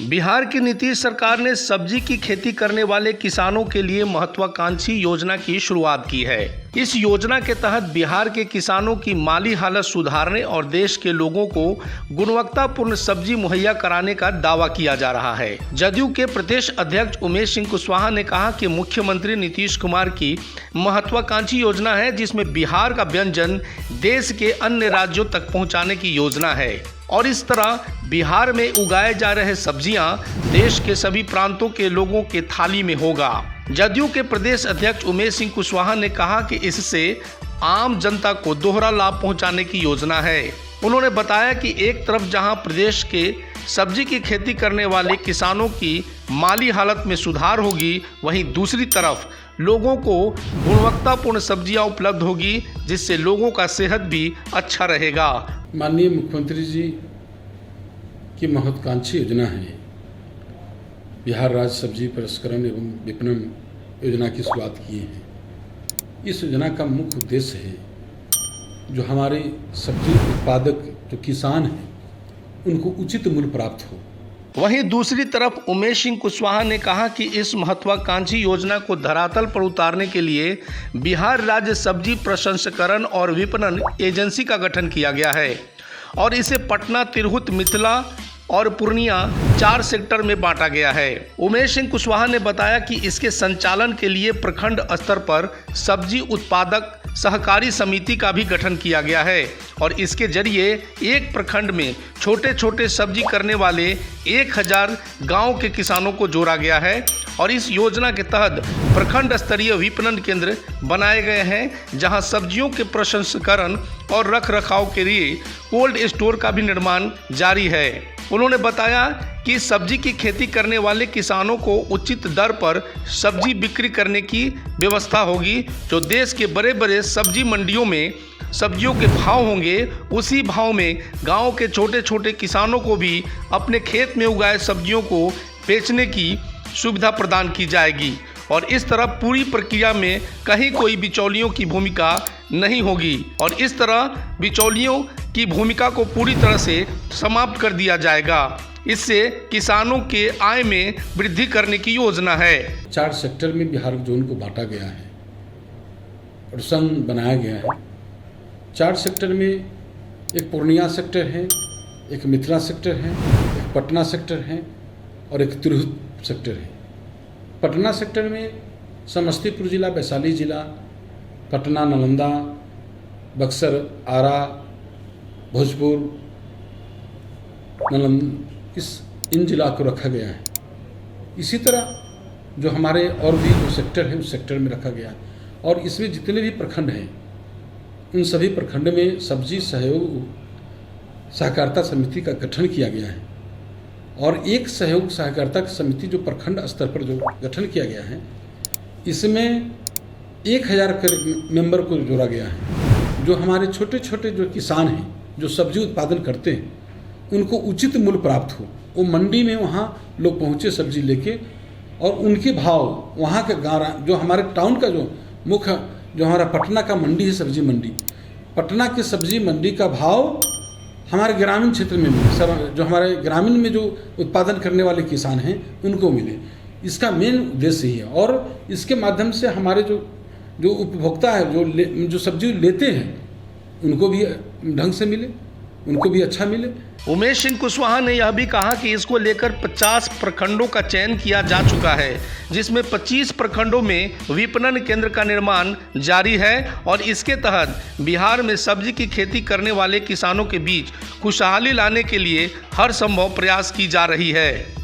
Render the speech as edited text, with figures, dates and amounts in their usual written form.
बिहार की नीतीश सरकार ने सब्जी की खेती करने वाले किसानों के लिए महत्वाकांक्षी योजना की शुरुआत की है। इस योजना के तहत बिहार के किसानों की माली हालत सुधारने और देश के लोगों को गुणवत्तापूर्ण सब्जी मुहैया कराने का दावा किया जा रहा है। जदयू के प्रदेश अध्यक्ष उमेश सिंह कुशवाहा ने कहा कि मुख्यमंत्री नीतीश कुमार की महत्वाकांक्षी योजना है, जिसमें बिहार का व्यंजन देश के अन्य राज्यों तक पहुंचाने की योजना है और इस तरह बिहार में उगाए जा रहे सब्जियां देश के सभी प्रांतों के लोगों के थाली में होगा। जदयू के प्रदेश अध्यक्ष उमेश सिंह कुशवाहा ने कहा कि इससे आम जनता को दोहरा लाभ पहुंचाने की योजना है। उन्होंने बताया कि एक तरफ जहां प्रदेश के सब्जी की खेती करने वाले किसानों की माली हालत में सुधार होगी, वहीं दूसरी तरफ लोगों को गुणवत्तापूर्ण सब्जियां उपलब्ध होगी, जिससे लोगों का सेहत भी अच्छा रहेगा। माननीय मुख्यमंत्री जी की महत्वाकांक्षी योजना है बिहार राज्य सब्जी प्रसंस्करण एवं विपणन योजना की शुरुआत किए हैं। इस योजना का मुख्य उद्देश्य है जो हमारे सब्जी उत्पादक जो किसान हैं उनको उचित मूल्य प्राप्त हो। वहीं दूसरी तरफ उमेश सिंह कुशवाहा ने कहा कि इस महत्वाकांक्षी योजना को धरातल पर उतारने के लिए बिहार राज्य सब्जी प्रसंस्करण और विपणन एजेंसी का गठन किया गया है और इसे पटना, तिरहुत, मिथिला और पूर्णिया 4 सेक्टर में बांटा गया है। उमेश सिंह कुशवाहा ने बताया कि इसके संचालन के लिए प्रखंड स्तर पर सब्जी उत्पादक सहकारी समिति का भी गठन किया गया है और इसके जरिए एक प्रखंड में छोटे छोटे सब्जी करने वाले 1000 गांव के किसानों को जोड़ा गया है और इस योजना के तहत प्रखंड स्तरीय विपणन केंद्र बनाए गए हैं, जहां सब्जियों के प्रसंस्करण और रख रखाव के लिए कोल्ड स्टोर का भी निर्माण जारी है। उन्होंने बताया कि सब्जी की खेती करने वाले किसानों को उचित दर पर सब्जी बिक्री करने की व्यवस्था होगी। जो देश के बड़े बड़े सब्जी मंडियों में सब्जियों के भाव होंगे, उसी भाव में गांव के छोटे छोटे किसानों को भी अपने खेत में उगाए सब्जियों को बेचने की सुविधा प्रदान की जाएगी और इस तरह पूरी प्रक्रिया में कहीं कोई बिचौलियों की भूमिका नहीं होगी और इस तरह बिचौलियों की भूमिका को पूरी तरह से समाप्त कर दिया जाएगा। इससे किसानों के आय में वृद्धि करने की योजना है। 4 सेक्टर में बिहार जोन को बांटा गया है और संघ बनाया गया है। 4 सेक्टर में एक पूर्णिया सेक्टर है, एक मिथिला सेक्टर है, एक पटना सेक्टर है और एक तिरहुत सेक्टर है। पटना सेक्टर में समस्तीपुर जिला, वैशाली जिला, पटना, नालंदा, बक्सर, आरा, भोजपुर, इन जिला को रखा गया है। इसी तरह जो हमारे और भी जो सेक्टर है उस सेक्टर में रखा गया है और इसमें जितने भी प्रखंड हैं उन सभी प्रखंड में सब्जी सहयोग सहकारिता समिति का गठन किया गया है और एक सहयोग सहकारिता समिति जो प्रखंड स्तर पर जो गठन किया गया है, इसमें 1000 मेंबर को जोड़ा गया है। जो हमारे छोटे छोटे जो किसान हैं जो सब्जी उत्पादन करते हैं उनको उचित मूल्य प्राप्त हो। वो मंडी में वहाँ लोग पहुँचे सब्जी लेके और उनके भाव वहाँ के गाँव जो हमारे टाउन का जो मुख्य जो हमारा पटना का मंडी है, सब्जी मंडी, पटना के सब्जी मंडी का भाव हमारे ग्रामीण क्षेत्र में मिले, जो हमारे ग्रामीण में जो उत्पादन करने वाले किसान हैं उनको मिले। इसका मेन उद्देश्य ही है और इसके माध्यम से हमारे जो उपभोक्ता है जो सब्जी लेते हैं उनको भी ढंग से मिले, उनको भी अच्छा मिले। उमेश सिंह कुशवाहा ने यह भी कहा कि इसको लेकर 50 प्रखंडों का चयन किया जा चुका है, जिसमें 25 प्रखंडों में विपणन केंद्र का निर्माण जारी है और इसके तहत बिहार में सब्जी की खेती करने वाले किसानों के बीच खुशहाली लाने के लिए हर संभव प्रयास की जा रही है।